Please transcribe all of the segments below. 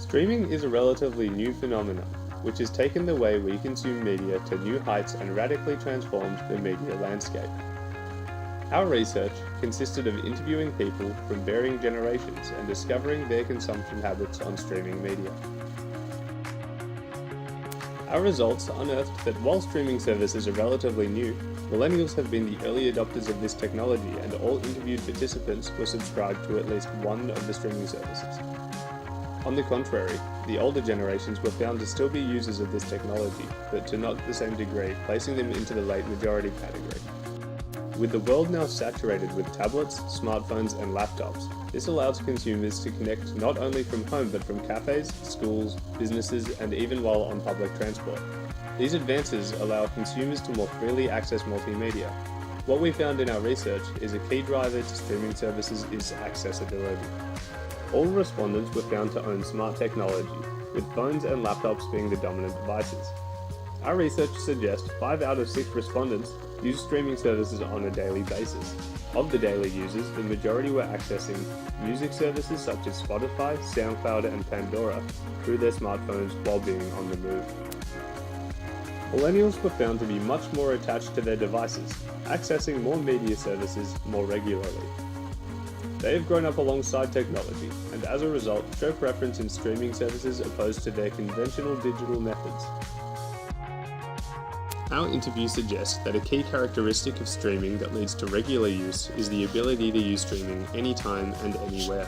Streaming is a relatively new phenomenon, which has taken the way we consume media to new heights and radically transformed the media landscape. Our research consisted of interviewing people from varying generations and discovering their consumption habits on streaming media. Our results unearthed that while streaming services are relatively new, millennials have been the early adopters of this technology, and all interviewed participants were subscribed to at least one of the streaming services. On the contrary, the older generations were found to still be users of this technology, but to not the same degree, placing them into the late majority category. With the world now saturated with tablets, smartphones and laptops, this allows consumers to connect not only from home but from cafes, schools, businesses and even while on public transport. These advances allow consumers to more freely access multimedia. What we found in our research is a key driver to streaming services is accessibility. All respondents were found to own smart technology, with phones and laptops being the dominant devices. Our research suggests 5 out of 6 respondents use streaming services on a daily basis. Of the daily users, the majority were accessing music services such as Spotify, SoundCloud and Pandora through their smartphones while being on the move. Millennials were found to be much more attached to their devices, accessing more media services more regularly. They have grown up alongside technology, and as a result, show preference in streaming services opposed to their conventional digital methods. Our interview suggests that a key characteristic of streaming that leads to regular use is the ability to use streaming anytime and anywhere.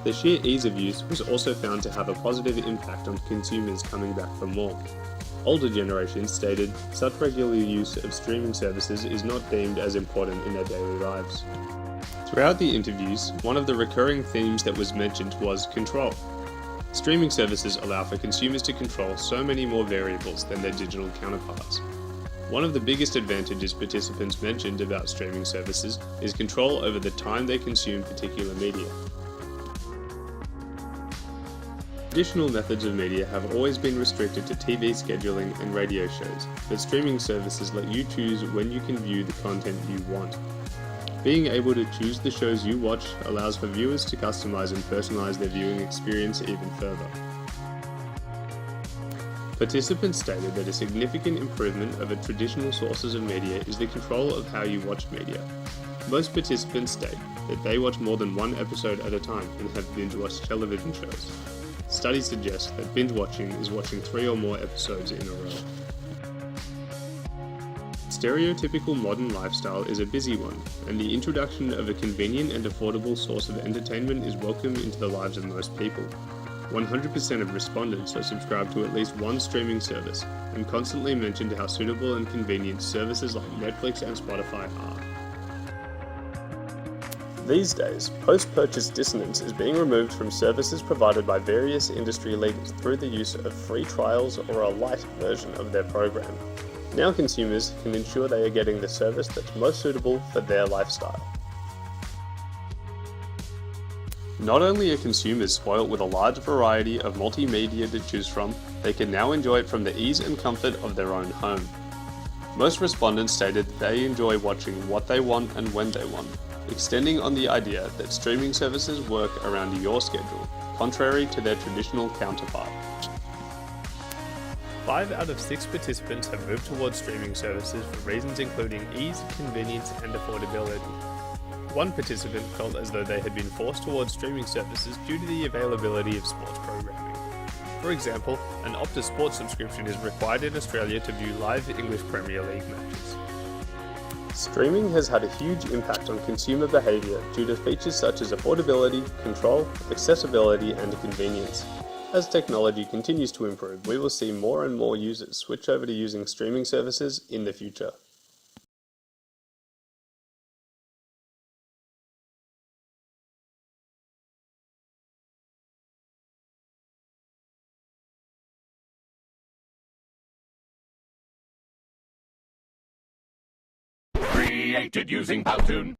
The sheer ease of use was also found to have a positive impact on consumers coming back for more. Older generations stated such regular use of streaming services is not deemed as important in their daily lives. Throughout the interviews, one of the recurring themes that was mentioned was control. Streaming services allow for consumers to control so many more variables than their digital counterparts. One of the biggest advantages participants mentioned about streaming services is control over the time they consume particular media. Traditional methods of media have always been restricted to TV scheduling and radio shows, but streaming services let you choose when you can view the content you want. Being able to choose the shows you watch allows for viewers to customize and personalize their viewing experience even further. Participants stated that a significant improvement over traditional sources of media is the control of how you watch media. Most participants state that they watch more than one episode at a time and have binge-watched television shows. Studies suggest that binge-watching is watching 3 or more episodes in a row. Stereotypical modern lifestyle is a busy one, and the introduction of a convenient and affordable source of entertainment is welcome into the lives of most people. 100% of respondents are subscribed to at least one streaming service, and constantly mentioned how suitable and convenient services like Netflix and Spotify are. These days, post-purchase dissonance is being removed from services provided by various industry leaders through the use of free trials or a light version of their program. Now consumers can ensure they are getting the service that's most suitable for their lifestyle. Not only are consumers spoilt with a large variety of multimedia to choose from, they can now enjoy it from the ease and comfort of their own home. Most respondents stated that they enjoy watching what they want and when they want, extending on the idea that streaming services work around your schedule, contrary to their traditional counterpart. 5 out of 6 participants have moved towards streaming services for reasons including ease, convenience, and affordability. One participant felt as though they had been forced towards streaming services due to the availability of sports programming. For example, an Optus Sports subscription is required in Australia to view live English Premier League matches. Streaming has had a huge impact on consumer behaviour due to features such as affordability, control, accessibility, and convenience. As technology continues to improve, we will see more and more users switch over to using streaming services in the future. Created using Powtoon.